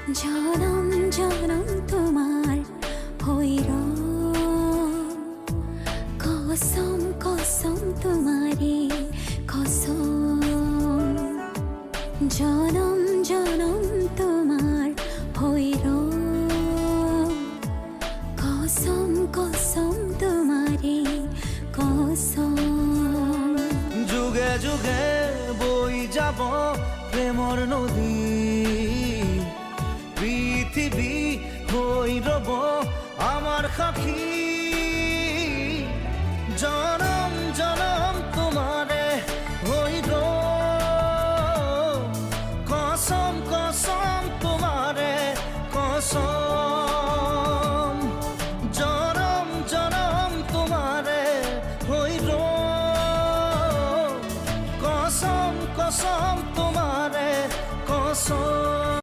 জনম জনম তোমার হইর কসম কসম তোমারে কসম জনম জনম তোমার হইর কসম কসম তোমারে কসম যুগে যুগে বই যাব প্রেমর নদী